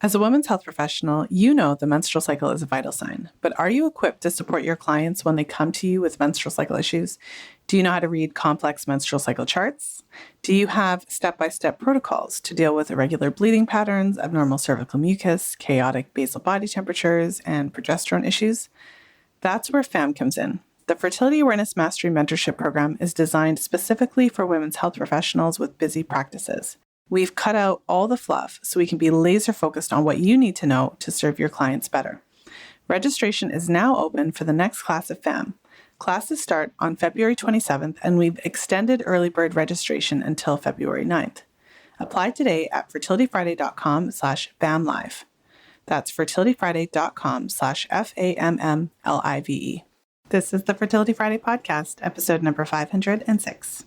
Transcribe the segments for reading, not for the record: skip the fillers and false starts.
As a women's health professional, you know the menstrual cycle is a vital sign, but are you equipped to support your clients when they come to you with menstrual cycle issues? Do you know how to read complex menstrual cycle charts? Do you have step-by-step protocols to deal with irregular bleeding patterns, abnormal cervical mucus, chaotic basal body temperatures, and progesterone issues? That's where FAM comes in. The Fertility Awareness Mastery Mentorship Program is designed specifically for women's health professionals with busy practices. We've cut out all the fluff so we can be laser focused on what you need to know to serve your clients better. Registration is now open for the next class of FAM. Classes start on February 27th, and we've extended early bird registration until February 9th. Apply today at fertilityfriday.com/FAMLive. That's fertilityfriday.com/FAMMLIVE. This is the Fertility Friday podcast, episode number 506.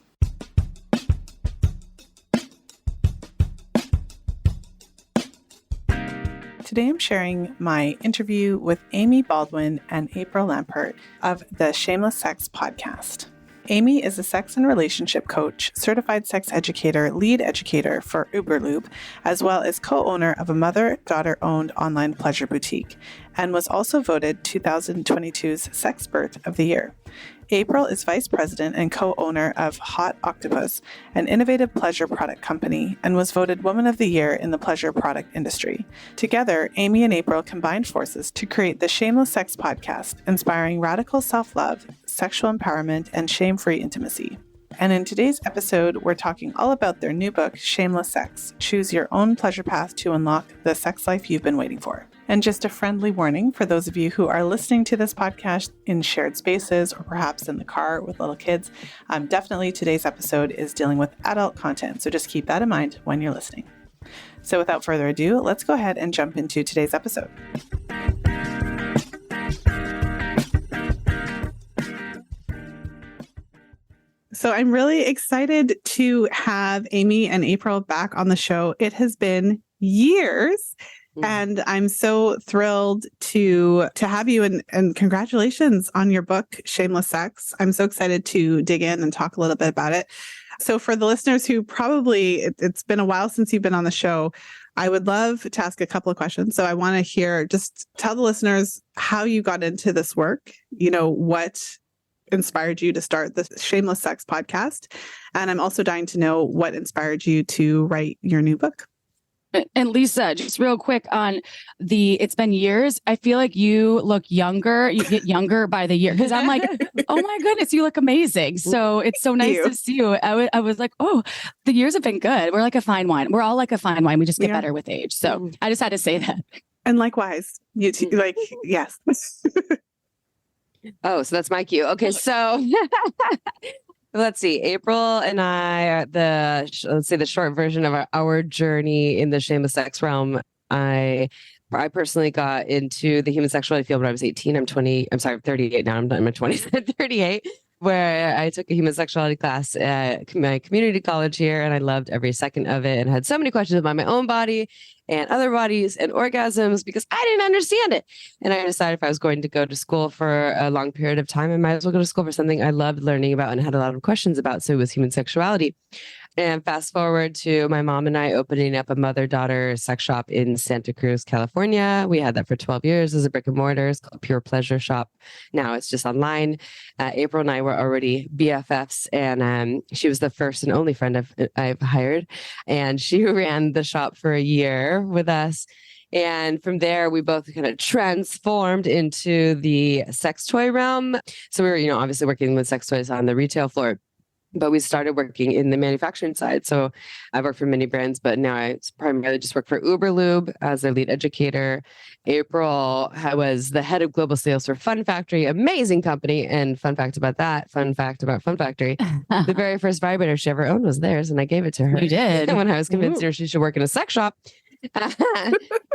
Today I'm sharing my interview with Amy Baldwin and April Lampert of the Shameless Sex podcast. Amy is a sex and relationship coach, certified sex educator, lead educator for Uberlube, as well as co-owner of a mother-daughter-owned online pleasure boutique, and was also voted 2022's Sexpert of the Year. April is vice president and co-owner of Hot Octopus, an innovative pleasure product company, and was voted Woman of the Year in the pleasure product industry. Together, Amy and April combined forces to create the Shameless Sex podcast, inspiring radical self-love, sexual empowerment, and shame-free intimacy. And in today's episode, we're talking all about their new book, Shameless Sex, Choose Your Own Pleasure Path to Unlock the Sex Life You've Been Waiting For. And just a friendly warning for those of you who are listening to this podcast in shared spaces or perhaps in the car with little kids, definitely today's episode is dealing with adult content. So just keep that in mind when you're listening. So without further ado, let's go ahead and jump into today's episode. So I'm really excited to have Amy and April back on the show. It has been years. And I'm so thrilled to have you and congratulations on your book, Shameless Sex. I'm so excited to dig in and talk a little bit about it. So for the listeners who it's been a while since you've been on the show, I would love to ask a couple of questions. So I want to hear, just tell the listeners how you got into this work, what inspired you to start the Shameless Sex podcast. And I'm also dying to know what inspired you to write your new book. And Lisa, just real quick on it's been years. I feel like you look younger. You get younger by the year because I'm like, oh my goodness, you look amazing. So it's so nice to see you. I was like, oh, the years have been good. We're like a fine wine. We're all like a fine wine. We just get better with age. So I just had to say that. And likewise, you two, yes. Oh, so that's my cue. Okay, so let's see. April and I are the short version of our journey in the shameless sex realm. I personally got into the human sexuality field when I was 18. I'm 38 now. I'm not in my 20s. 38, where I took a human sexuality class at my community college here, and I loved every second of it and had so many questions about my own body and other bodies and orgasms because I didn't understand it. And I decided if I was going to go to school for a long period of time, I might as well go to school for something I loved learning about and had a lot of questions about. So it was human sexuality. And fast forward to my mom and I opening up a mother-daughter sex shop in Santa Cruz, California. We had that for 12 years as a brick and mortar. It's called Pure Pleasure Shop. Now it's just online. April and I were already BFFs, and she was the first and only friend I've hired. And she ran the shop for a year with us. And from there, we both kind of transformed into the sex toy realm. So we were, obviously working with sex toys on the retail floor. But we started working in the manufacturing side. So I've worked for many brands, but now I primarily just work for Uberlube as their lead educator. April was the head of global sales for Fun Factory, amazing company. And fun fact about Fun Factory, the very first vibrator she ever owned was theirs. And I gave it to her. You did? When I was convincing her she should work in a sex shop.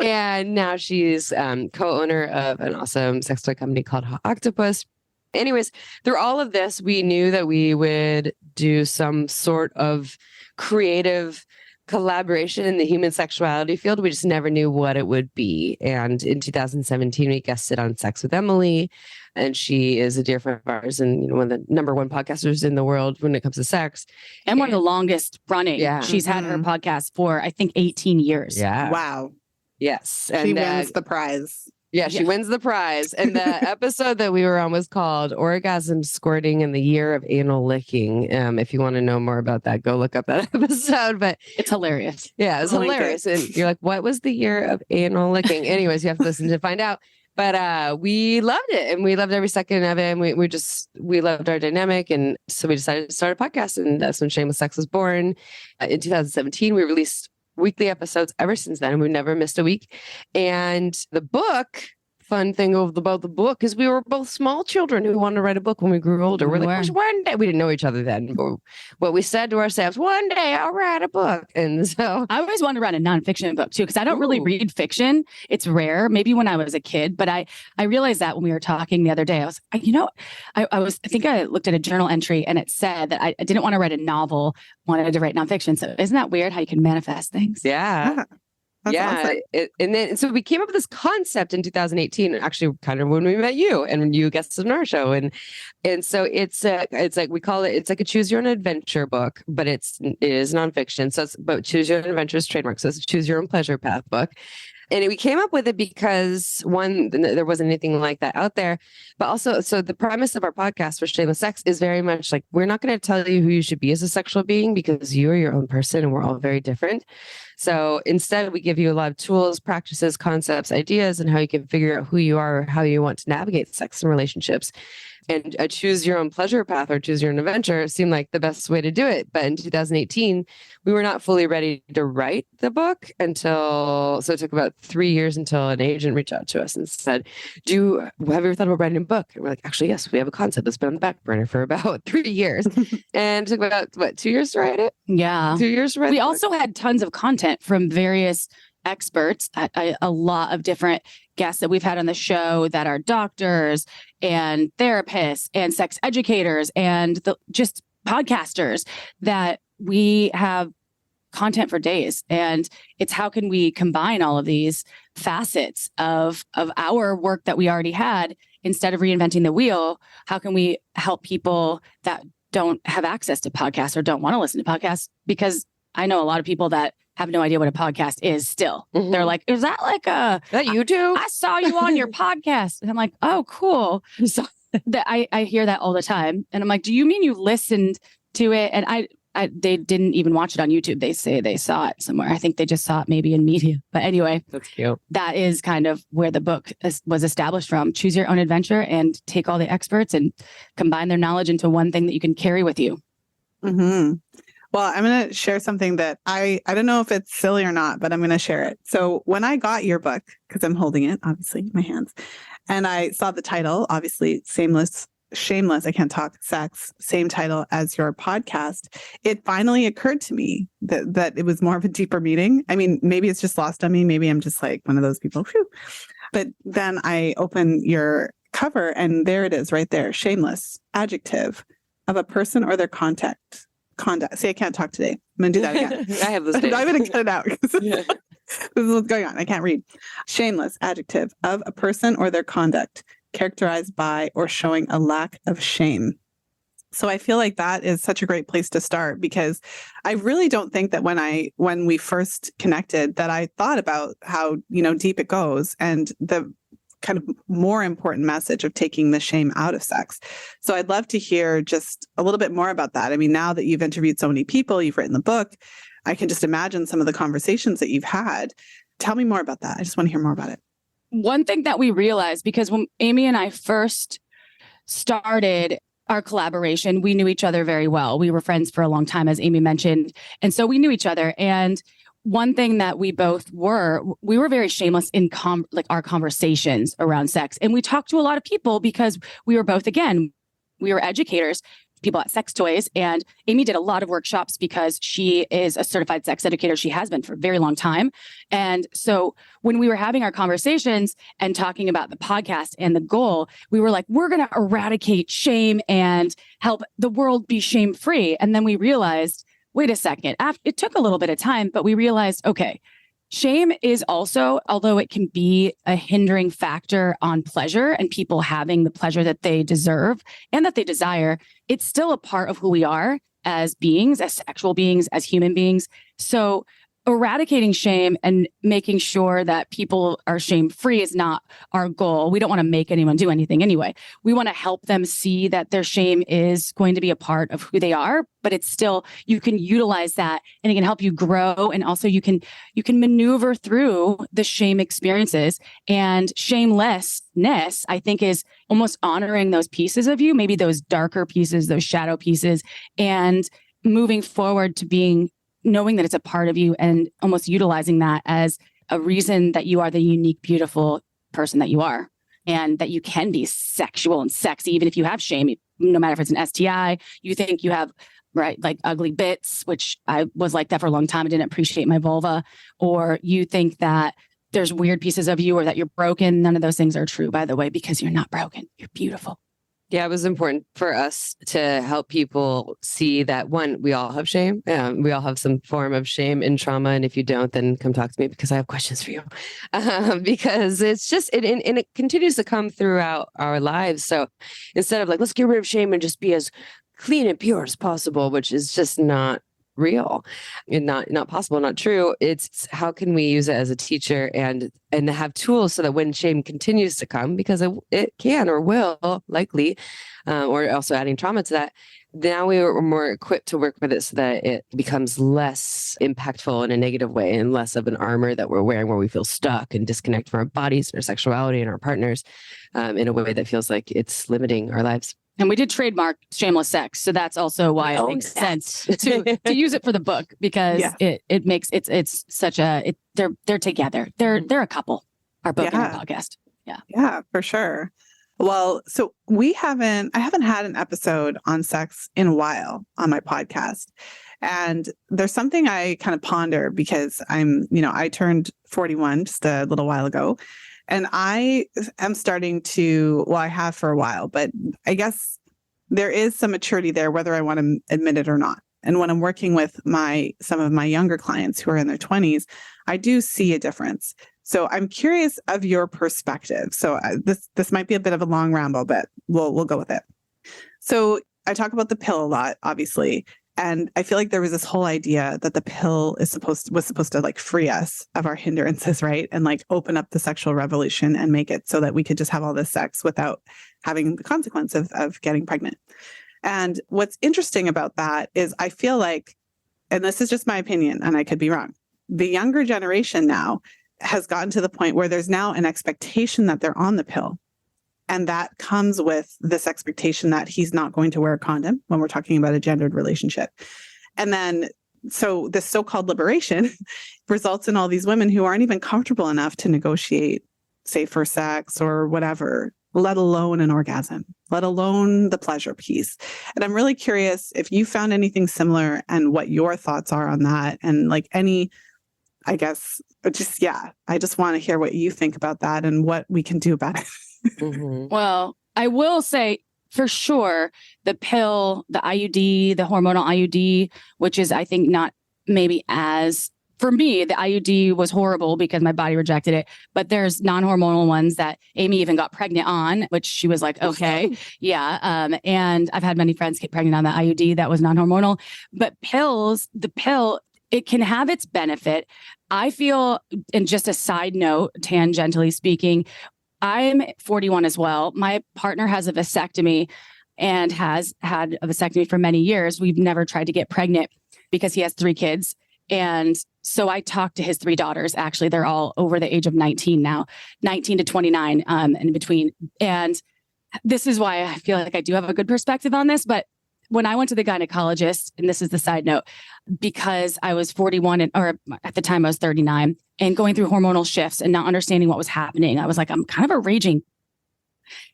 And now she's co-owner of an awesome sex toy company called Hot Octopus. Anyways, through all of this, we knew that we would do some sort of creative collaboration in the human sexuality field. We just never knew what it would be. And in 2017, we guested on Sex with Emily. And she is a dear friend of ours and one of the number one podcasters in the world when it comes to sex. And one of the longest running. Yeah. She's had her podcast for, I think, 18 years. Yeah. Wow. Yes. She wins the prize. Yeah, she wins the prize. And the episode that we were on was called Orgasm Squirting in the Year of Anal Licking. If you want to know more about that, go look up that episode. But it's hilarious. Yeah, it was hilarious. And you're like, what was the year of anal licking? Anyways, you have to listen to find out. But we loved it, and we loved every second of it. And we loved our dynamic. And so we decided to start a podcast. And that's when Shameless Sex was born. In 2017, we released weekly episodes ever since then. We've never missed a week. And the book, fun thing about the book is we were both small children who wanted to write a book when we grew older. We're like, one day, we didn't know each other then. But what we said to ourselves, one day I'll write a book. And so I always wanted to write a nonfiction book too, because I don't really read fiction. It's rare, maybe when I was a kid, but I realized that when we were talking the other day, I think I looked at a journal entry and it said that I didn't want to write a novel, wanted to write nonfiction. So isn't that weird how you can manifest things? Yeah. That's awesome. And then so we came up with this concept in 2018, actually kind of when we met you and you guested on our show. And so it's like we call it's like a choose your own adventure book, but it is nonfiction. So but choose your own adventure is trademark. So it's a choose your own pleasure path book. And we came up with it because one, there wasn't anything like that out there, but also, so the premise of our podcast for Shameless Sex is very much like, we're not going to tell you who you should be as a sexual being because you are your own person and we're all very different. So instead, we give you a lot of tools, practices, concepts, ideas, and how you can figure out who you are, how you want to navigate sex and relationships. And a choose your own pleasure path or choose your own adventure seemed like the best way to do it. But in 2018, we were not fully ready to write the book so it took about 3 years until an agent reached out to us and said, have you ever thought about writing a book? And we're like, actually, yes, we have a concept that's been on the back burner for about 3 years. And it took about, 2 years to write it? Yeah. 2 years to write it? We also had tons of content from various experts, a lot of different guests that we've had on the show that are doctors and therapists and sex educators and just podcasters, that we have content for days. And it's how can we combine all of these facets of our work that we already had instead of reinventing the wheel? How can we help people that don't have access to podcasts or don't want to listen to podcasts? Because I know a lot of people that have no idea what a podcast is still. Mm-hmm. They're like, is that like that you do? I saw you on your podcast. And I'm like, oh, cool. So I hear that all the time. And I'm like, do you mean you listened to it? And they didn't even watch it on YouTube. They say they saw it somewhere. I think they just saw it maybe in media. But anyway, that's cute. That is kind of where the book was established from. Choose your own adventure and take all the experts and combine their knowledge into one thing that you can carry with you. Mm-hmm. Well, I'm going to share something that I don't know if it's silly or not, but I'm going to share it. So when I got your book, because I'm holding it, obviously, in my hands, and I saw the title, obviously, Shameless, I can't talk, sex, same title as your podcast, it finally occurred to me that it was more of a deeper meaning. I mean, maybe it's just lost on me. Maybe I'm just like one of those people. Whew. But then I open your cover and there it is right there. Shameless, adjective of a person or their conduct. See, I can't talk today. I'm going to do that again. I have this. I'm going to cut it out. Yeah. This is what's going on. I can't read. Shameless, adjective of a person or their conduct characterized by or showing a lack of shame. So I feel like that is such a great place to start, because I really don't think that when we first connected that I thought about how, deep it goes and the kind of more important message of taking the shame out of sex. So I'd love to hear just a little bit more about that. I mean, now that you've interviewed so many people, you've written the book, I can just imagine some of the conversations that you've had. Tell me more about that. I just want to hear more about it. One thing that we realized, because when Amy and I first started our collaboration, we knew each other very well. We were friends for a long time, as Amy mentioned. And so we knew each other. And one thing that we both we were very shameless in our conversations around sex. And we talked to a lot of people because we were both, again, we were educators, people at sex toys. And Amy did a lot of workshops because she is a certified sex educator. She has been for a very long time. And so when we were having our conversations and talking about the podcast and the goal, we were like, we're going to eradicate shame and help the world be shame-free. And then we realized, wait a second, it took a little bit of time, but we realized, okay, shame is also, although it can be a hindering factor on pleasure and people having the pleasure that they deserve and that they desire, it's still a part of who we are as beings, as sexual beings, as human beings. So eradicating shame and making sure that people are shame free is not our goal. We don't want to make anyone do anything anyway. We want to help them see that their shame is going to be a part of who they are, but it's still, you can utilize that and it can help you grow. And also you can maneuver through the shame experiences. And shamelessness, I think, is almost honoring those pieces of you, maybe those darker pieces, those shadow pieces, and moving forward to knowing that it's a part of you and almost utilizing that as a reason that you are the unique, beautiful person that you are, and that you can be sexual and sexy, even if you have shame, no matter if it's an STI, you think you have, right, like ugly bits, which I was like that for a long time. I didn't appreciate my vulva, or you think that there's weird pieces of you or that you're broken. None of those things are true, by the way, because you're not broken. You're beautiful. Yeah, it was important for us to help people see that, one, we all have shame. We all have some form of shame and trauma. And if you don't, then come talk to me because I have questions for you. Because it's just, and it continues to come throughout our lives. So instead of like, let's get rid of shame and just be as clean and pure as possible, which is just not real and not possible, not true. It's how can we use it as a teacher and have tools so that when shame continues to come, because it can or will likely, or also adding trauma to that, now we are more equipped to work with it so that it becomes less impactful in a negative way and less of an armor that we're wearing where we feel stuck and disconnect from our bodies and our sexuality and our partners in a way that feels like it's limiting our lives. And we did trademark Shameless Sex, so that's also why it makes sense to use it for the book, because it makes it's such a they're together. They're a couple. Are both in our podcast. Yeah, for sure. Well, so I haven't had an episode on sex in a while on my podcast. And there's something I kind of ponder because I turned 41 just a little while ago. And I am starting to, I have for a while, but I guess there is some maturity there, whether I want to admit it or not. And when I'm working with some of my younger clients who are in their 20s, I do see a difference. So I'm curious of your perspective. So this might be a bit of a long ramble, but we'll go with it. So I talk about the pill a lot, obviously. And I feel like there was this whole idea that the pill was supposed to like free us of our hindrances, right? And like open up the sexual revolution and make it so that we could just have all this sex without having the consequence of getting pregnant. And what's interesting about that is I feel like, and this is just my opinion, and I could be wrong, the younger generation now has gotten to the point where there's now an expectation that they're on the pill. And that comes with this expectation that he's not going to wear a condom when we're talking about a gendered relationship. And then, so this so-called liberation results in all these women who aren't even comfortable enough to negotiate safer sex or whatever, let alone an orgasm, let alone the pleasure piece. And I'm really curious if you found anything similar and what your thoughts are on that. And like I just want to hear what you think about that and what we can do about it. Mm-hmm. Well, I will say for sure the pill, the IUD, the hormonal IUD, which is, I think, not maybe as, for me, the IUD was horrible because my body rejected it. But there's non-hormonal ones that Amy even got pregnant on, which she was like, okay, yeah. And I've had many friends get pregnant on the IUD that was non-hormonal. But the pill, it can have its benefit. I feel, and just a side note, tangentially speaking, I'm 41 as well. My partner has a vasectomy and has had a vasectomy for many years. We've never tried to get pregnant because he has 3 kids. And so I talked to his 3 daughters. Actually, they're all over the age of 19 now, 19 to 29 in between. And this is why I feel like I do have a good perspective on this. But when I went to the gynecologist, and this is the side note, because I was 41 or at the time I was 39 and going through hormonal shifts and not understanding what was happening. I was like, I'm kind of a raging.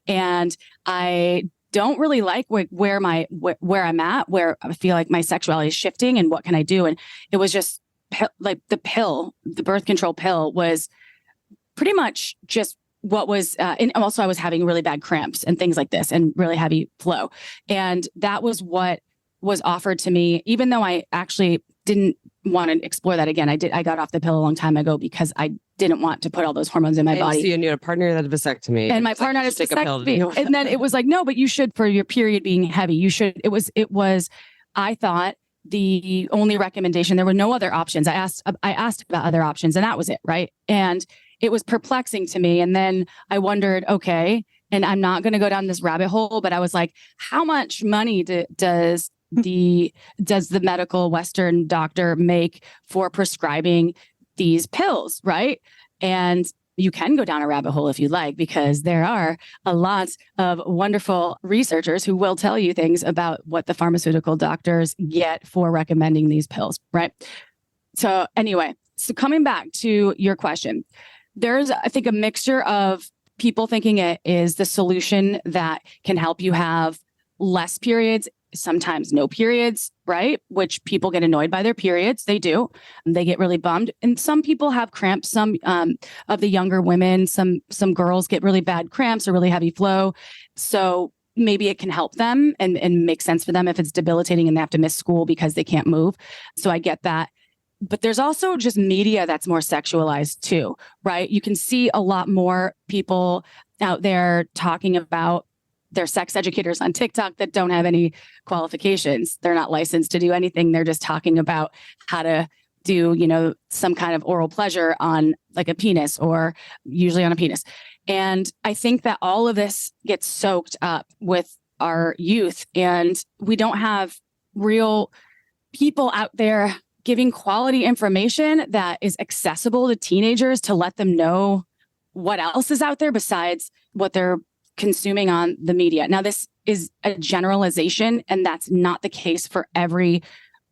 And I don't really like where I'm at, where I feel like my sexuality is shifting and what can I do? And it was just like the birth control pill was pretty much just what was, and also I was having really bad cramps and things like this and really heavy flow. And that was what was offered to me, even though I actually didn't want to explore that again. I got off the pill a long time ago because I didn't want to put all those hormones in my body. So you need a partner that had a vasectomy. And my partner had a vasectomy. And then it was like, no, but you should, for your period being heavy, you should, it was, I thought the only recommendation. There were no other options. I asked about other options, and that was it, right? And it was perplexing to me. And then I wondered, okay, and I'm not going to go down this rabbit hole, but I was like, how much money does the medical Western doctor make for prescribing these pills, right? And you can go down a rabbit hole if you like, because there are a lot of wonderful researchers who will tell you things about what the pharmaceutical doctors get for recommending these pills, right? So anyway, so coming back to your question, there's, I think, a mixture of people thinking it is the solution that can help you have less periods, sometimes no periods, right? Which people get annoyed by their periods. They do. They get really bummed. And some people have cramps. Some of the younger women, some girls get really bad cramps or really heavy flow. So maybe it can help them and make sense for them if it's debilitating and they have to miss school because they can't move. So I get that. But there's also just media that's more sexualized too, right? You can see a lot more people out there talking about their sex educators on TikTok that don't have any qualifications. They're not licensed to do anything. They're just talking about how to do, some kind of oral pleasure on like a penis, or usually on a penis. And I think that all of this gets soaked up with our youth, and we don't have real people out there giving quality information that is accessible to teenagers to let them know what else is out there besides what they're consuming on the media. Now, this is a generalization, and that's not the case for every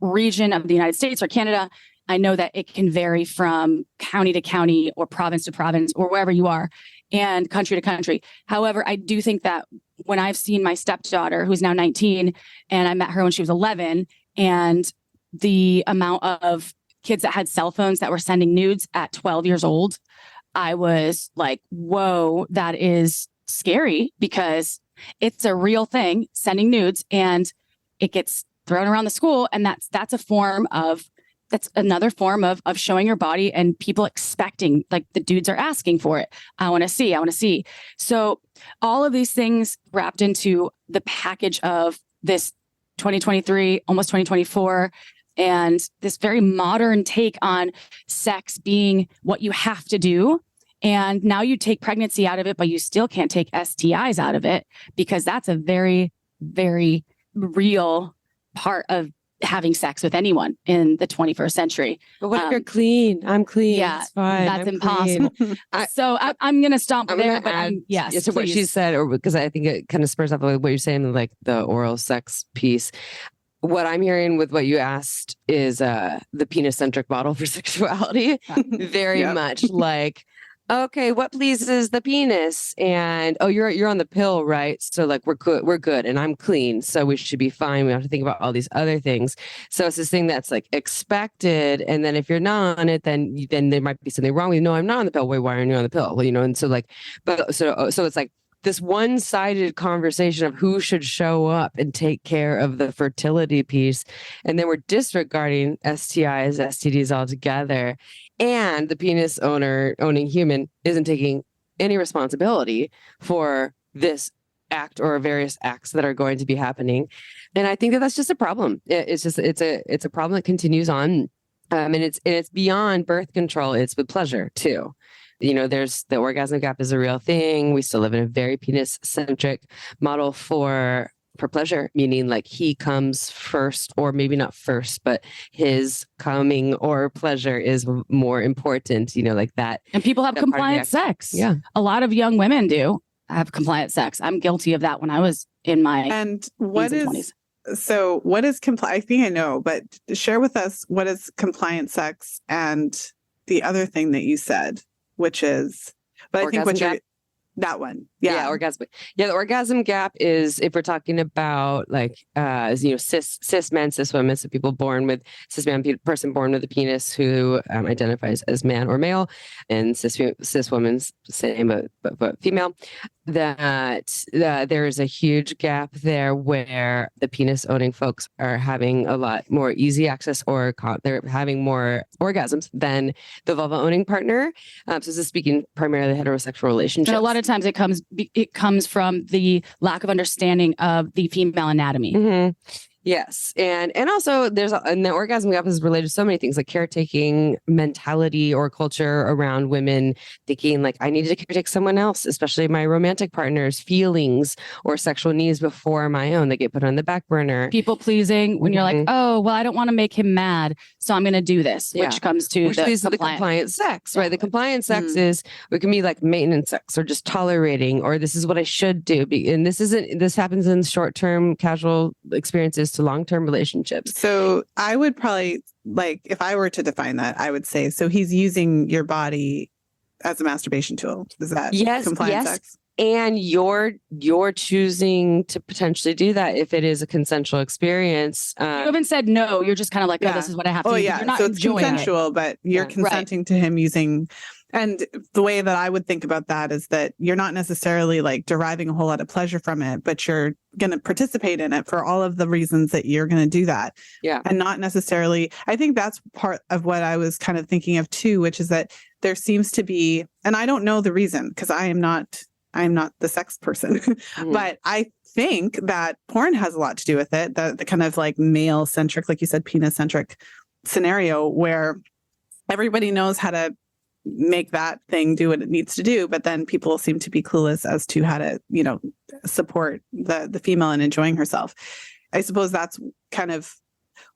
region of the United States or Canada. I know that it can vary from county to county or province to province or wherever you are, and country to country. However, I do think that when I've seen my stepdaughter, who's now 19, and I met her when she was 11, and the amount of kids that had cell phones that were sending nudes at 12 years old, I was like, whoa, that is scary, because it's a real thing, sending nudes, and it gets thrown around the school. And that's another form of showing your body, and people expecting, like, the dudes are asking for it. I want to see. So all of these things wrapped into the package of this 2023, almost 2024, and this very modern take on sex being what you have to do. And now you take pregnancy out of it, but you still can't take STIs out of it, because that's a very, very real part of having sex with anyone in the 21st century. But what if you're clean? I'm clean. Yeah, it's fine. That's impossible. So I'm going to stop there. But yes, to what she said, or because I think it kind of spurs up what you're saying, like the oral sex piece. What I'm hearing with what you asked is the penis-centric model for sexuality. Very much like, okay, what pleases the penis? And you're on the pill, right? So like we're good, and I'm clean, so we should be fine. We don't have to think about all these other things. So it's this thing that's like expected, and then if you're not on it, then there might be something wrong with you. No, I'm not on the pill. Wait, why aren't you on the pill? Well, and so like, but so it's like this one-sided conversation of who should show up and take care of the fertility piece, and then we're disregarding STIs, STDs altogether. And the penis owning human isn't taking any responsibility for this act or various acts that are going to be happening. And I think that that's just a problem. It's a problem that continues on. And it's beyond birth control. It's with pleasure too. There's the orgasm gap is a real thing. We still live in a very penis-centric model for pleasure, meaning like he comes first, or maybe not first, but his coming or pleasure is more important, like that. And people have compliant sex. Yeah. A lot of young women do have compliant sex. I'm guilty of that when I was in my and what teens and is 20s. So what is compliant? I think I know, but share with us what is compliant sex, and the other thing that you said, which is, but I think what you're, that one. Yeah. Orgasm. Yeah. The orgasm gap is, if we're talking about like, cis men, cis women, so people born with person born with a penis who identifies as man or male, and cis women's same, but female, that there is a huge gap there where the penis owning folks are having a lot more easy access, or they're having more orgasms than the vulva owning partner. So this is speaking primarily heterosexual relationships. And a lot of times it comes from the lack of understanding of the female anatomy. Mm-hmm. Yes. And also and the orgasm gap is related to so many things, like caretaking mentality or culture around women thinking like, I need to caretake someone else, especially my romantic partner's feelings or sexual needs before my own. They get put on the back burner. People pleasing when you're like, oh, well, I don't want to make him mad, so I'm going to do this, which comes to the compliant sex, right? The compliant sex is, it can be like maintenance sex or just tolerating, or this is what I should do. And this happens in short-term casual experiences to long-term relationships. So I would probably, like, if I were to define that, I would say, so he's using your body as a masturbation tool. Is that compliant sex? And you're choosing to potentially do that if it is a consensual experience. You haven't said no. You're just kind of like, oh, this is what I have to do. Yeah. You're not so it's enjoying consensual, but you're consenting to him using. And the way that I would think about that is that you're not necessarily like deriving a whole lot of pleasure from it, but you're going to participate in it for all of the reasons that you're going to do that. Yeah. And not necessarily, I think that's part of what I was kind of thinking of too, which is that there seems to be, and I don't know the reason because I'm not the sex person, but I think that porn has a lot to do with it. The kind of like male centric, like you said, penis centric scenario where everybody knows how to make that thing do what it needs to do, but then people seem to be clueless as to how to, support the female in enjoying herself. I suppose that's kind of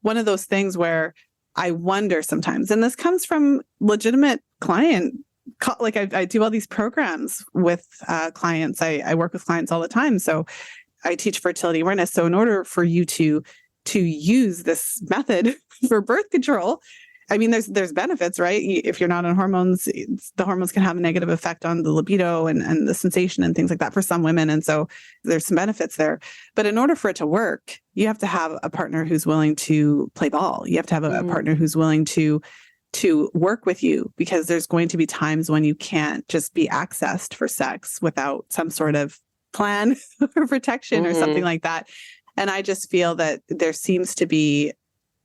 one of those things where I wonder sometimes, and this comes from legitimate client. Like I do all these programs with clients. I work with clients all the time. So I teach fertility awareness. So in order for you to use this method for birth control, I mean, there's benefits, right? If you're not on hormones, the hormones can have a negative effect on the libido and the sensation and things like that for some women. And so there's some benefits there. But in order for it to work, you have to have a partner who's willing to play ball. You have to have a partner who's willing to work with you, because there's going to be times when you can't just be accessed for sex without some sort of plan or protection or something like that. And I just feel that there seems to be,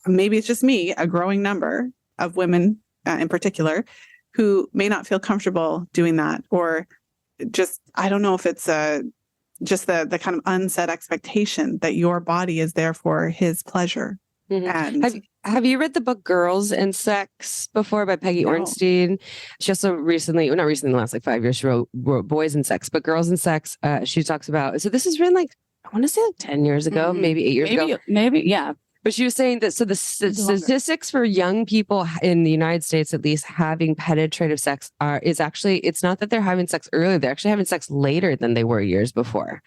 maybe it's just me, a growing number of women in particular who may not feel comfortable doing that, or just, I don't know if it's just the kind of unsaid expectation that your body is there for his pleasure. And have you read the book Girls and Sex before by Peggy Ornstein? She also not recently, in the last like 5 years, she wrote Boys and Sex, but Girls and Sex, she talks about, so this is written like, I want to say like 10 years ago, maybe 8 years ago. Maybe, yeah. But she was saying that, so the statistics for young people in the United States, at least, having penetrative sex is actually, it's not that they're having sex earlier, they're actually having sex later than they were years before.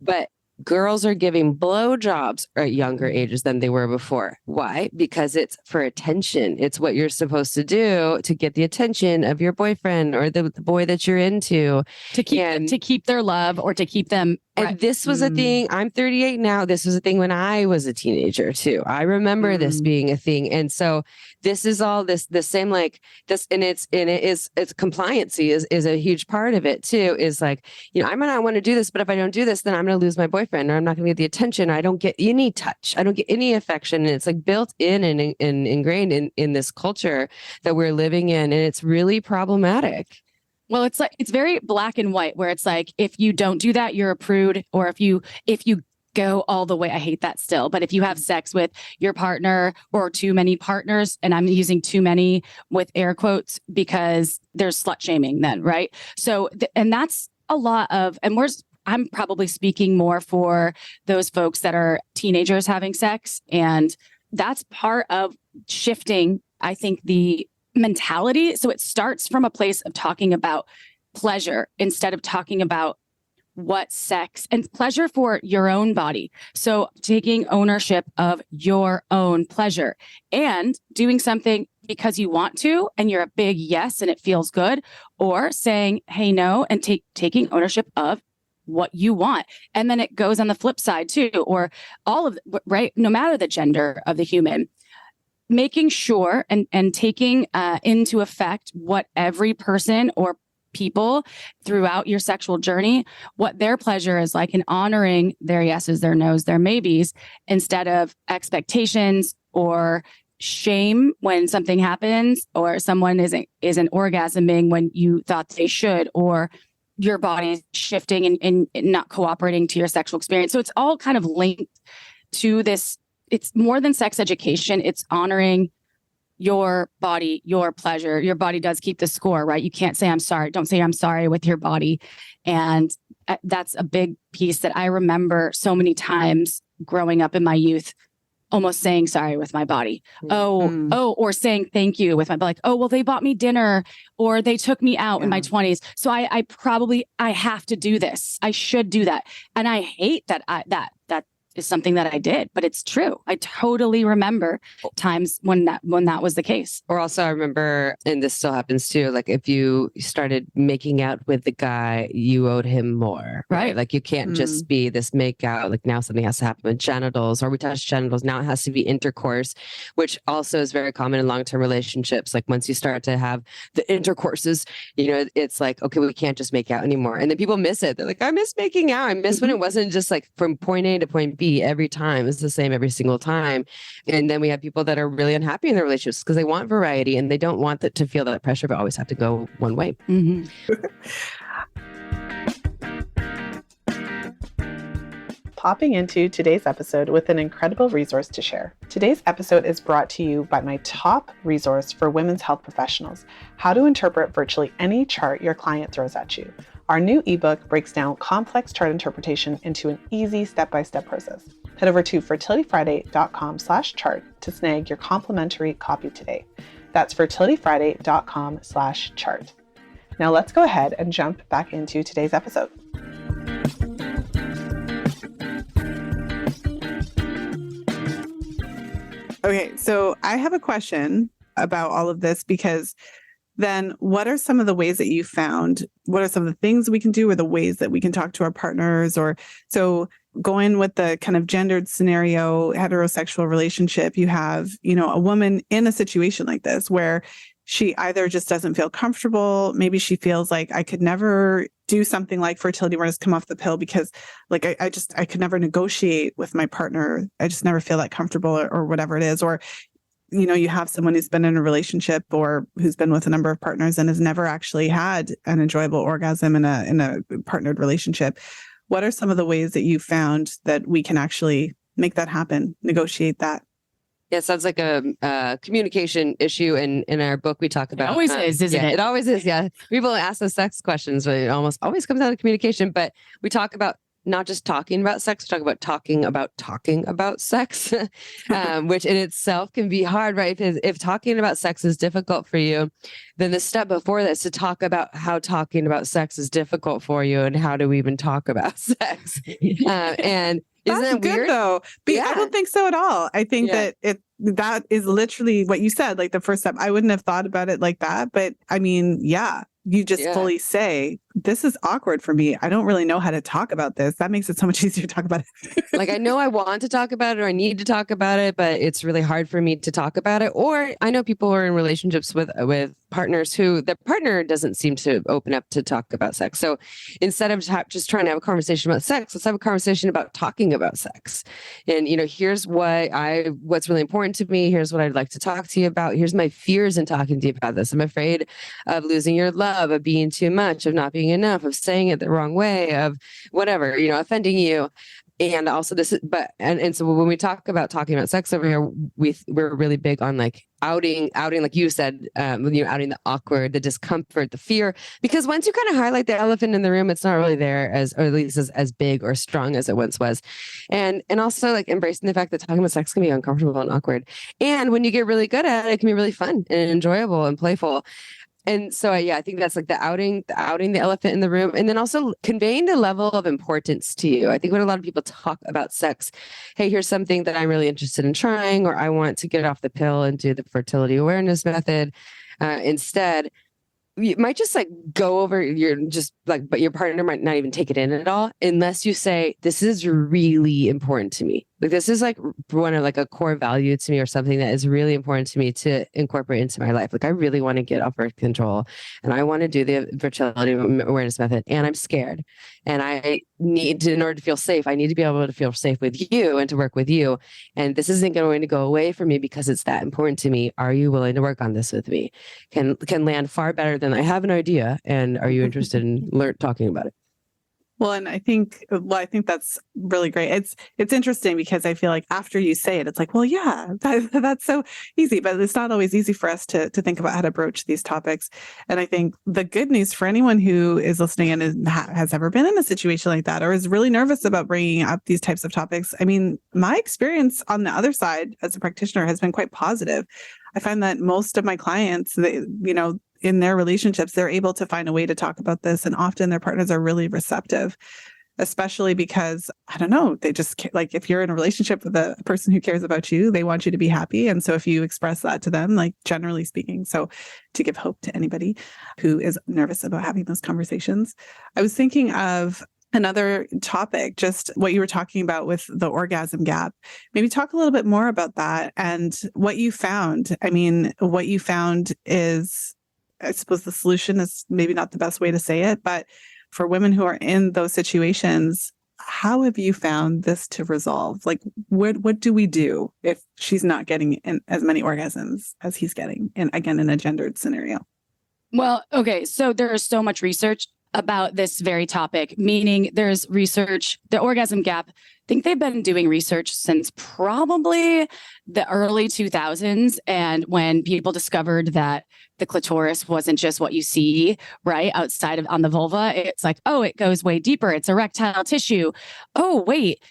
But girls are giving blowjobs at younger ages than they were before. Why? Because it's for attention. It's what you're supposed to do to get the attention of your boyfriend or the boy that you're into. To keep their love, or to keep them. And this was a thing. I'm 38 now. This was a thing when I was a teenager too. I remember this being a thing. And so this is all the same, like this, and it's compliancy is a huge part of it too, is like, I might not want to do this, but if I don't do this, then I'm going to lose my boyfriend, or I'm not going to get the attention. I don't get any touch. I don't get any affection. And it's like built in and ingrained in this culture that we're living in. And it's really problematic. Well, it's like, it's very black and white, where it's like, if you don't do that, you're a prude, or if you go all the way, I hate that still, but if you have sex with your partner or too many partners, and I'm using too many with air quotes because there's slut shaming then, right? So, and that's a lot of, and I'm probably speaking more for those folks that are teenagers having sex, and that's part of shifting, I think, the mentality. So it starts from a place of talking about pleasure instead of talking about what sex and pleasure for your own body. So taking ownership of your own pleasure and doing something because you want to, and you're a big yes, and it feels good, or saying, hey, no, and taking ownership of what you want. And then it goes on the flip side too, or all of, right? No matter the gender of the human, making sure and taking into effect what every person or people throughout your sexual journey, what their pleasure is like, and honoring their yeses, their nos, their maybes, instead of expectations or shame when something happens, or someone isn't orgasming when you thought they should, or your body's shifting and not cooperating to your sexual experience. So it's all kind of linked to this it's more than sex education. It's honoring your body, your pleasure. Your body does keep the score, right? You can't say I'm sorry. Don't say I'm sorry with your body. And that's a big piece that I remember so many times growing up in my youth, almost saying sorry with my body. Or saying thank you with my, like, oh, well, they bought me dinner or they took me out in my 20s. So I have to do this. I should do that. And I hate that that is something that I did, but it's true. I totally remember times when that was the case. Or also I remember, and this still happens too, like if you started making out with the guy, you owed him more, right? Like you can't just be this make out, like now something has to happen with genitals, or we touch genitals. Now it has to be intercourse, which also is very common in long-term relationships. Like once you start to have the intercourses, it's like, okay, we can't just make out anymore. And then people miss it. They're like, I miss making out. I miss when it wasn't just like from point A to point B every time. It's the same every single time. And then we have people that are really unhappy in their relationships because they want variety and they don't want to feel that pressure, but always have to go one way. Popping into today's episode with an incredible resource to share. Today's episode is brought to you by my top resource for women's health professionals, How to Interpret Virtually Any Chart Your Client Throws at You. Our new ebook breaks down complex chart interpretation into an easy step-by-step process. Head over to fertilityfriday.com/chart to snag your complimentary copy today. That's fertilityfriday.com/chart. Now let's go ahead and jump back into today's episode. Okay, so I have a question about all of this, because then what are some of the ways that you found? What are some of the things we can do, or the ways that we can talk to our partners? Or so going with the kind of gendered scenario, heterosexual relationship, you have, a woman in a situation like this where she either just doesn't feel comfortable. Maybe she feels like I could never do something like fertility where it's come off the pill because like I could never negotiate with my partner. I just never feel that comfortable or whatever it is. Or you have someone who's been in a relationship or who's been with a number of partners and has never actually had an enjoyable orgasm in a partnered relationship. What are some of the ways that you found that we can actually make that happen, negotiate that? Yeah, it sounds like a communication issue. And in our book, we talk about... It always is, isn't it? It always is, yeah. People ask us sex questions, but it almost always comes out of communication. But we talk about not just talking about sex, we talk about talking about sex, which in itself can be hard, right? If talking about sex is difficult for you, then the step before that is to talk about how talking about sex is difficult for you and how do we even talk about sex. And isn't that weird? Good, though? I don't think so at all. I think that that is literally what you said, like the first step. I wouldn't have thought about it like that, but I mean, you just fully say, this is awkward for me. I don't really know how to talk about this. That makes it so much easier to talk about it. Like, I know I want to talk about it or I need to talk about it, but it's really hard for me to talk about it. Or I know people who are in relationships with partners who the partner doesn't seem to open up to talk about sex. So instead of just trying to have a conversation about sex, let's have a conversation about talking about sex. And, here's what's really important to me. Here's what I'd like to talk to you about. Here's my fears in talking to you about this. I'm afraid of losing your love, of being too much, of not being enough, of saying it the wrong way, of whatever, offending you. And also this is, and so when we talk about talking about sex over here, we're really big on like outing, like you said, when you're outing the awkward, the discomfort, the fear, because once you kind of highlight the elephant in the room, it's not really there or at least as big or strong as it once was. And also like embracing the fact that talking about sex can be uncomfortable and awkward. And when you get really good at it, it can be really fun and enjoyable and playful. And so, I think that's like the outing the elephant in the room, and then also conveying the level of importance to you. I think when a lot of people talk about sex, hey, here's something that I'm really interested in trying, or I want to get off the pill and do the fertility awareness method instead. You might just like go over but your partner might not even take it in at all unless you say, this is really important to me. Like, this is like one of like a core value to me or something that is really important to me to incorporate into my life. Like, I really want to get off birth control and I want to do the fertility awareness method, and I'm scared. And I need to, in order to feel safe, I need to be able to feel safe with you and to work with you. And this isn't going to go away from me because it's that important to me. Are you willing to work on this with me? Can land far better than I have an idea. And are you interested in talking about it? Well, and I think that's really great. It's interesting because I feel like after you say it, it's like, well, yeah, that's so easy, but it's not always easy for us to think about how to broach these topics. And I think the good news for anyone who is listening and has ever been in a situation like that, or is really nervous about bringing up these types of topics. I mean, my experience on the other side as a practitioner has been quite positive. I find that most of my clients, in their relationships, they're able to find a way to talk about this. And often their partners are really receptive, especially because, I don't know, they just like, if you're in a relationship with a person who cares about you, they want you to be happy. And so if you express that to them, like generally speaking, so to give hope to anybody who is nervous about having those conversations, I was thinking of another topic, just what you were talking about with the orgasm gap. Maybe talk a little bit more about that and what you found. I mean, what you found is, I suppose the solution is maybe not the best way to say it, but for women who are in those situations, how have you found this to resolve? Like, what do we do if she's not getting as many orgasms as he's getting, and again, in a gendered scenario? Well, okay. So there is so much research about this very topic, meaning there's research, the orgasm gap. I think they've been doing research since probably the early 2000s. And when people discovered that the clitoris wasn't just what you see, right, outside of on the vulva, it's like, oh, it goes way deeper. It's erectile tissue. Oh, wait.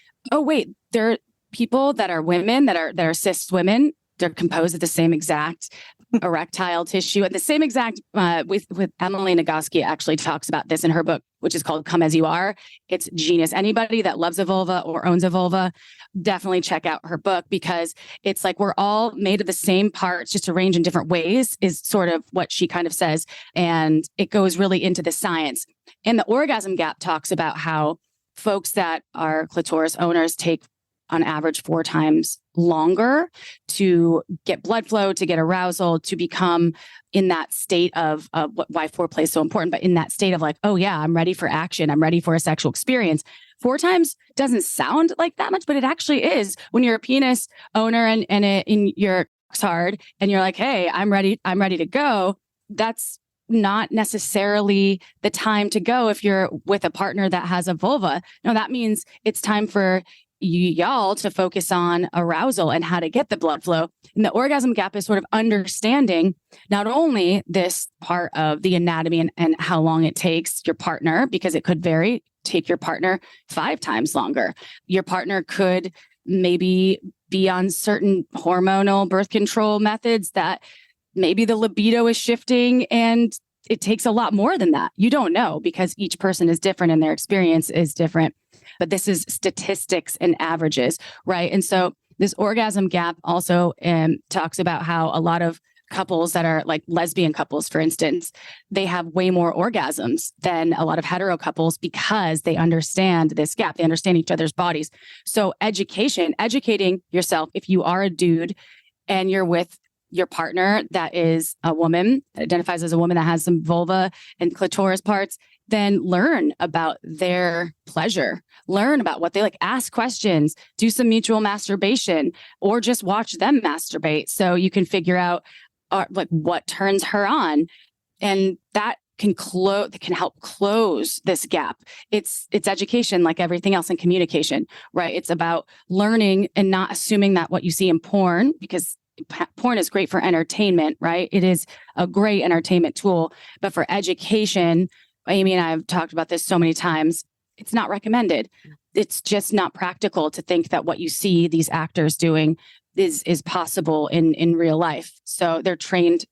There are people that are women that are cis women. They're composed of the same exact erectile tissue. And the same exact, with Emily Nagoski actually talks about this in her book, which is called Come As You Are. It's genius. Anybody that loves a vulva or owns a vulva, definitely check out her book, because it's like we're all made of the same parts, just arranged in different ways, is sort of what she kind of says. And it goes really into the science. And the orgasm gap talks about how folks that are clitoris owners take on average 4 times longer to get blood flow, to get arousal, to become in that state of why foreplay is so important, but in that state of like, oh yeah, I'm ready for action. I'm ready for a sexual experience. 4 times doesn't sound like that much, but it actually is. When you're a penis owner and in your hard and you're like, hey, I'm ready to go. That's not necessarily the time to go if you're with a partner that has a vulva. No, that means it's time for y'all to focus on arousal and how to get the blood flow. And the orgasm gap is sort of understanding not only this part of the anatomy and how long it takes your partner, because it could vary, take your partner 5 times longer. Your partner could maybe be on certain hormonal birth control methods that maybe the libido is shifting and it takes a lot more than that. You don't know, because each person is different and their experience is different. But this is statistics and averages, right? And so this orgasm gap also talks about how a lot of couples that are like lesbian couples, for instance, they have way more orgasms than a lot of hetero couples because they understand this gap. They understand each other's bodies. So educating yourself, if you are a dude and you're with your partner that is a woman, that identifies as a woman that has some vulva and clitoris parts, then learn about their pleasure, learn about what they like, ask questions, do some mutual masturbation, or just watch them masturbate so you can figure out like what turns her on. And that can help close this gap. It's education, like everything else in communication, right? It's about learning and not assuming that what you see in porn, because porn is great for entertainment, right? It is a great entertainment tool, but for education, Amy and I have talked about this so many times, it's not recommended. It's just not practical to think that what you see these actors doing is possible in real life. So they're trained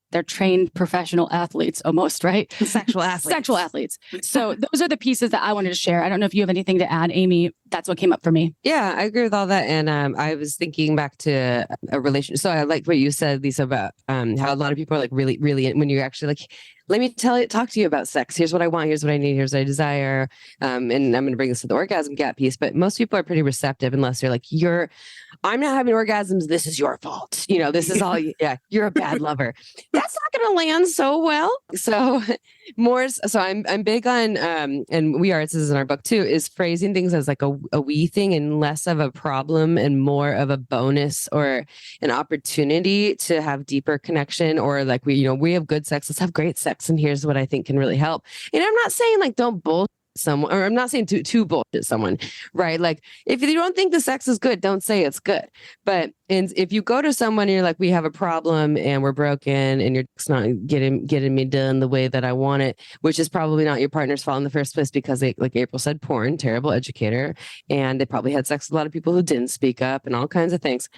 professional athletes almost, right? Sexual athletes. So those are the pieces that I wanted to share. I don't know if you have anything to add, Amy. That's what came up for me. Yeah, I agree with all that. And I was thinking back to a relationship. So I like what you said, Lisa, about how a lot of people are like really, really, when you're actually like, let me talk to you about sex. Here's what I want. Here's what I need. Here's what I desire. And I'm going to bring this to the orgasm gap piece. But most people are pretty receptive unless you're like, I'm not having orgasms. This is your fault. This is all. You're a bad lover. That's not going to land so well. So I'm big on, and we are, this is in our book too, is phrasing things as like a we thing and less of a problem and more of a bonus or an opportunity to have deeper connection, or like we have good sex. Let's have great sex. And here's what I think can really help. And I'm not saying like don't both someone, or I'm not saying to bullshit someone, right? Like if you don't think the sex is good, don't say it's good. But if you go to someone and you're like, we have a problem and we're broken and you're just not getting me done the way that I want it, which is probably not your partner's fault in the first place because they, like April said, porn, terrible educator, and they probably had sex with a lot of people who didn't speak up and all kinds of things.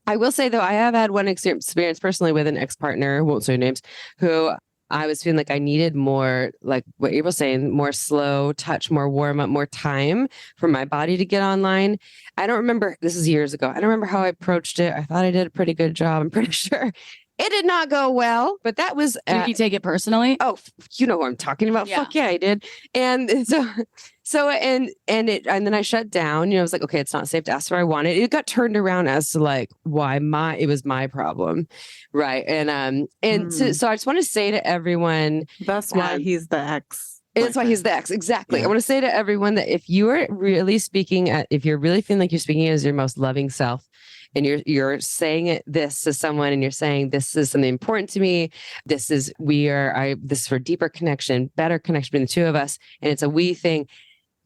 I will say, though, I have had one experience personally with an ex-partner, won't say names, who I was feeling like I needed more, like what April's saying, more slow touch, more warm up, more time for my body to get online. I don't remember, this is years ago. I don't remember how I approached it. I thought I did a pretty good job. I'm pretty sure it did not go well, but that was... Did you take it personally? Oh, you know who I'm talking about. Yeah. Fuck yeah, I did. And and then I shut down. I was like, okay, it's not safe to ask what I wanted. It got turned around as to like why it was my problem, right? So I just want to say to everyone, that's why he's the ex. It's why he's the ex. Exactly. Yeah. I want to say to everyone that if you are really if you're really feeling like you're speaking as your most loving self, and you're saying this to someone and you're saying, this is something important to me. This is for deeper connection, better connection between the two of us. And it's a we thing.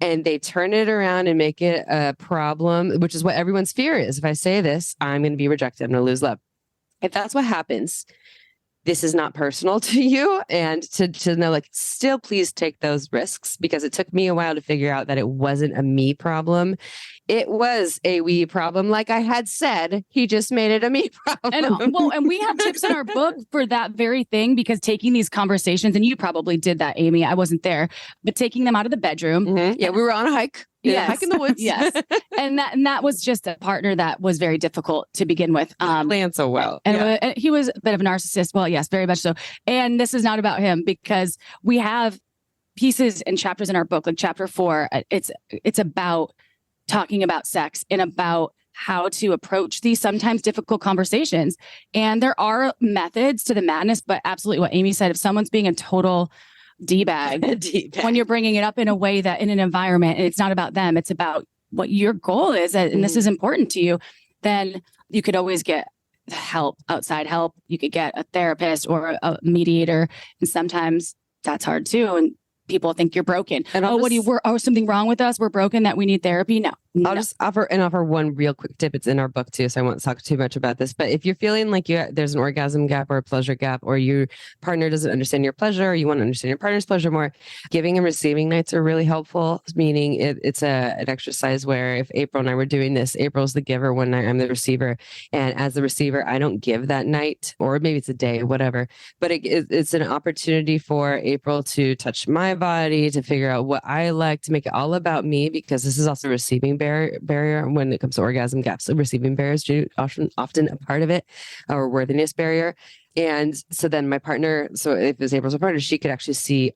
And they turn it around and make it a problem, which is what everyone's fear is. If I say this, I'm going to be rejected. I'm going to lose love. If that's what happens, this is not personal to you. And to know, like, still please take those risks, because it took me a while to figure out that it wasn't a me problem. It was a we problem. Like I had said, he just made it a me problem. And we have tips in our book for that very thing, because taking these conversations, and you probably did that, Amy, I wasn't there, but taking them out of the bedroom. Mm-hmm. Yeah, we were on a hike. Yes. Hike in the woods. Yes. And that was just a partner that was very difficult to begin with. Planned so well. And he was a bit of a narcissist. Well, yes, very much so. And this is not about him, because we have pieces and chapters in our book, like chapter 4. It's about talking about sex and about how to approach these sometimes difficult conversations. And there are methods to the madness, but absolutely what Amy said, if someone's being a total D-bag, when you're bringing it up in a way that in an environment, and it's not about them, it's about what your goal is, and this is important to you, then you could always get help, outside help. You could get a therapist or a mediator. And sometimes that's hard too. And people think you're broken. And something wrong with us? We're broken that we need therapy? No. I'll just offer one real quick tip. It's in our book too, so I won't talk too much about this. But if you're feeling like there's an orgasm gap or a pleasure gap, or your partner doesn't understand your pleasure, or you want to understand your partner's pleasure more, giving and receiving nights are really helpful. Meaning it's an exercise where if April and I were doing this, April's the giver one night, I'm the receiver, and as the receiver, I don't give that night, or maybe it's a day, whatever. But it's an opportunity for April to touch my body, to figure out what I like, to make it all about me, because this is also receiving barrier when it comes to orgasm gaps. So receiving barriers do often a part of it, or worthiness barrier. And so then my partner, so if it's April's partner, she could actually see,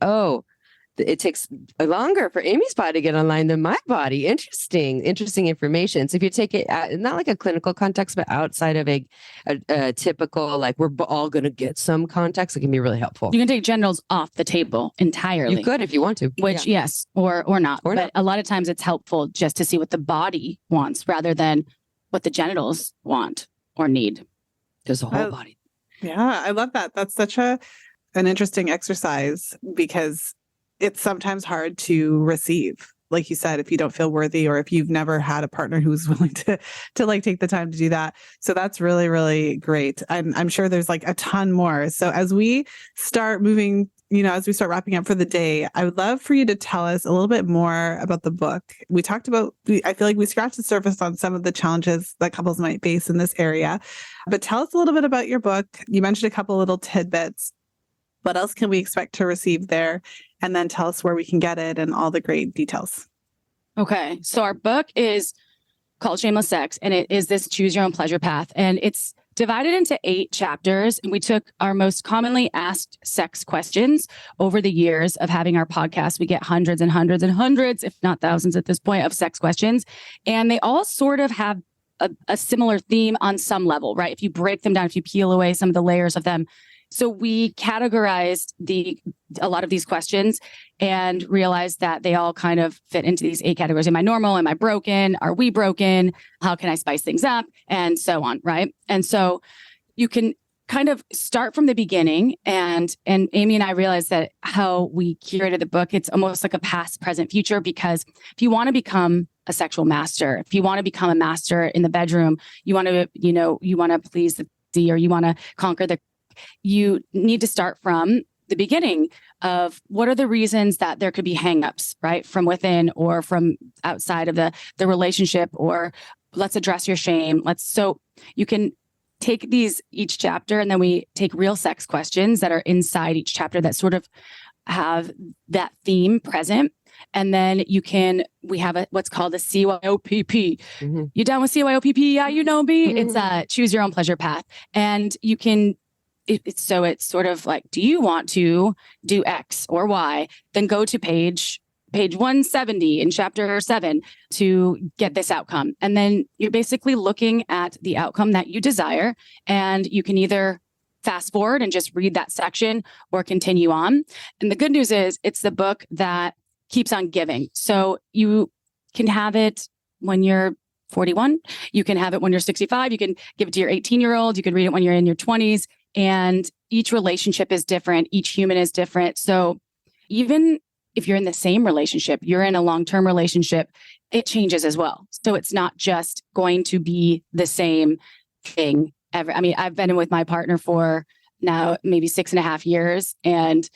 it takes longer for Amy's body to get online than my body. Interesting information. So if you take it not like a clinical context, but outside of a typical, like we're all going to get some context, it can be really helpful. You can take genitals off the table entirely. You could if you want to. Which, yes, or not. But a lot of times it's helpful just to see what the body wants rather than what the genitals want or need. There's a whole body. Yeah, I love that. That's such an interesting exercise, because it's sometimes hard to receive, like you said, if you don't feel worthy, or if you've never had a partner who's willing to like take the time to do that. So that's really, really great. I'm sure there's like a ton more. So as we start moving, as we start wrapping up for the day, I would love for you to tell us a little bit more about the book. We talked about, I feel like we scratched the surface on some of the challenges that couples might face in this area, but tell us a little bit about your book. You mentioned a couple little tidbits. What else can we expect to receive there? And then tell us where we can get it and all the great details. Okay. So our book is called Shameless Sex, and it is this choose your own pleasure path. And it's divided into 8 chapters. And we took our most commonly asked sex questions over the years of having our podcast. We get hundreds and hundreds and hundreds, if not thousands at this point, of sex questions. And they all sort of have a similar theme on some level, right? If you break them down, if you peel away some of the layers of them. So we categorized a lot of these questions and realized that they all kind of fit into these 8 categories. Am I normal? Am I broken? Are we broken? How can I spice things up? And so on, right? And so you can kind of start from the beginning. And Amy and I realized that how we curated the book, it's almost like a past, present, future, because if you want to become a sexual master, if you want to become a master in the bedroom, you want to, you want to please the D, or you want to conquer you need to start from the beginning of what are the reasons that there could be hangups, right? From within or from outside of the relationship, or let's address your shame. So you can take each chapter, and then we take real sex questions that are inside each chapter that sort of have that theme present. And then we have what's called a CYOPP. Mm-hmm. You down with CYOPP? Yeah, you know me. Mm-hmm. It's a choose your own pleasure path. And you can, it's sort of like, do you want to do X or Y? Then go to page 170 in chapter 7 to get this outcome. And then you're basically looking at the outcome that you desire. And you can either fast forward and just read that section or continue on. And the good news is it's the book that keeps on giving. So you can have it when you're 41. You can have it when you're 65. You can give it to your 18-year-old. You can read it when you're in your 20s. And each relationship is different. Each human is different. So even if you're in the same relationship, you're in a long-term relationship, it changes as well. So it's not just going to be the same thing ever. I mean, I've been with my partner for now maybe 6.5 years, and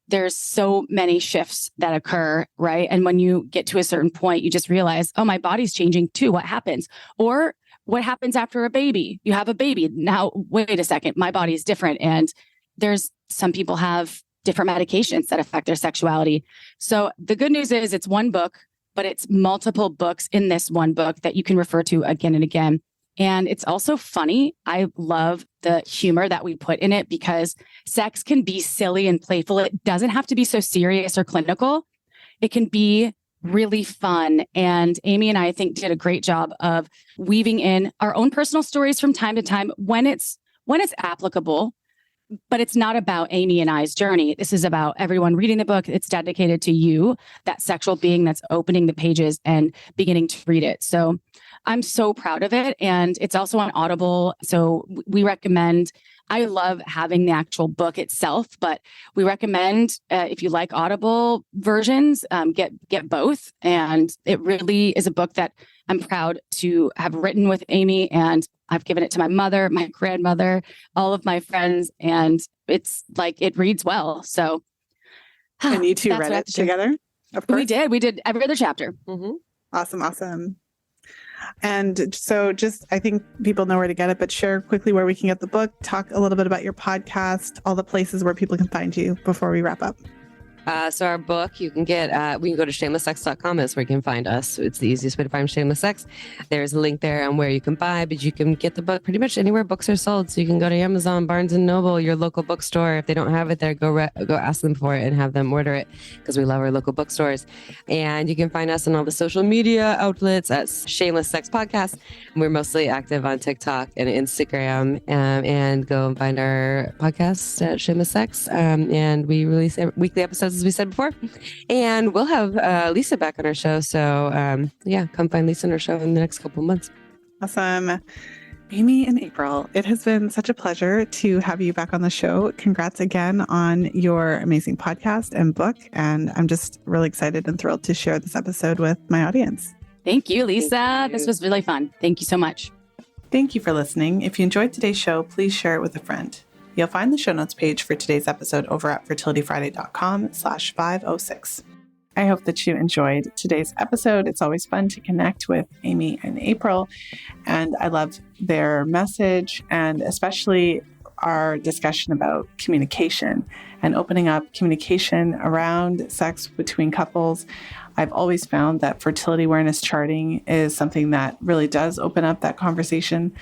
there's so many shifts that occur, right? And when you get to a certain point, you just realize, oh, my body's changing too. What happens? Or what happens after a baby? You have a baby. Now, wait a second, my body is different. And there's some people have different medications that affect their sexuality. So the good news is it's one book, but it's multiple books in this one book that you can refer to again and again. And it's also funny. I love the humor that we put in it, because sex can be silly and playful. It doesn't have to be so serious or clinical. It can be really fun. And Amy and I think did a great job of weaving in our own personal stories from time to time when it's applicable. But it's not about Amy and I's journey. This is about everyone reading the book. It's dedicated to you, that sexual being that's opening the pages and beginning to read it. So I'm so proud of it. And it's also on Audible. So we recommend, I love having the actual book itself, but we recommend if you like Audible versions, get both. And it really is a book that I'm proud to have written with Amy, and I've given it to my mother, my grandmother, all of my friends, and it's like, it reads well. So, and you two read it together? Of course. We did every other chapter. Mm-hmm. Awesome. And so I think people know where to get it, but share quickly where we can get the book, talk a little bit about your podcast, all the places where people can find you before we wrap up. So our book, you can get, we can go to shamelesssex.com is where you can find us. It's the easiest way to find Shameless Sex. There's a link there on where you can buy, but you can get the book pretty much anywhere books are sold. So you can go to Amazon, Barnes & Noble, your local bookstore. If they don't have it there, go ask them for it and have them order it, because we love our local bookstores. And you can find us on all the social media outlets at Shameless Sex Podcast. And we're mostly active on TikTok and Instagram, and go and find our podcast at Shameless Sex. And we release weekly episodes, as we said before, and we'll have Lisa back on our show. So come find Lisa on our show in the next couple of months. Awesome. Amy and April, it has been such a pleasure to have you back on the show. Congrats again on your amazing podcast and book. And I'm just really excited and thrilled to share this episode with my audience. Thank you, Lisa. Thank you. This was really fun. Thank you so much. Thank you for listening. If you enjoyed today's show, please share it with a friend. You'll find the show notes page for today's episode over at fertilityfriday.com/506. I hope that you enjoyed today's episode. It's always fun to connect with Amy and April, and I love their message, and especially our discussion about communication and opening up communication around sex between couples. I've always found that fertility awareness charting is something that really does open up that conversation.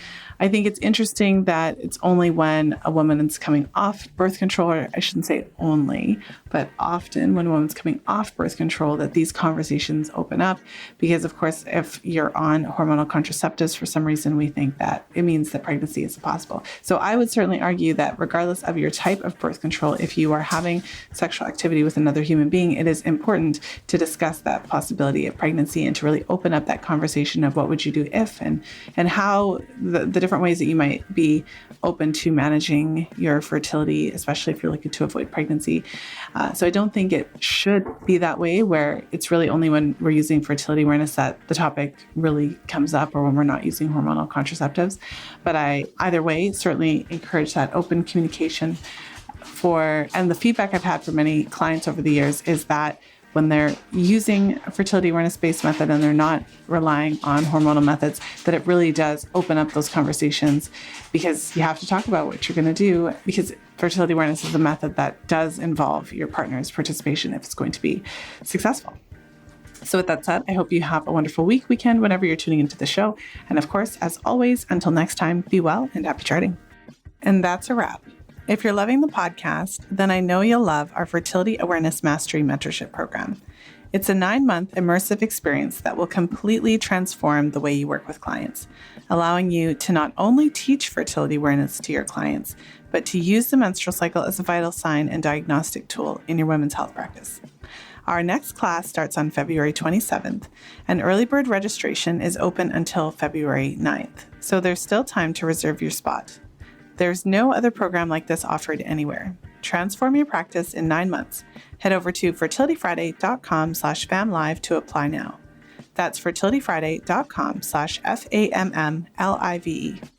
I think it's interesting that it's only when a woman is coming off birth control, or I shouldn't say only, but often when a woman's coming off birth control, that these conversations open up. Because of course, if you're on hormonal contraceptives for some reason, we think that it means that pregnancy is possible. So I would certainly argue that regardless of your type of birth control, if you you are having sexual activity with another human being, it is important to discuss that possibility of pregnancy and to really open up that conversation of what would you do if, and how the different ways that you might be open to managing your fertility, especially if you're looking to avoid pregnancy. So I don't think it should be that way where it's really only when we're using fertility awareness that the topic really comes up, or when we're not using hormonal contraceptives. But I, either way, certainly encourage that open communication and the feedback I've had from many clients over the years is that when they're using a fertility awareness-based method and they're not relying on hormonal methods, that it really does open up those conversations, because you have to talk about what you're going to do, because fertility awareness is a method that does involve your partner's participation if it's going to be successful. So with that said, I hope you have a wonderful weekend, whenever you're tuning into the show. And of course, as always, until next time, be well and happy charting. And that's a wrap. If you're loving the podcast, then I know you'll love our Fertility Awareness Mastery Mentorship Program. It's a 9-month immersive experience that will completely transform the way you work with clients, allowing you to not only teach fertility awareness to your clients, but to use the menstrual cycle as a vital sign and diagnostic tool in your women's health practice. Our next class starts on February 27th, and early bird registration is open until February 9th, so there's still time to reserve your spot. There's no other program like this offered anywhere. Transform your practice in 9 months. Head over to fertilityfriday.com/famlive to apply now. That's fertilityfriday.com/FAMMLIVE.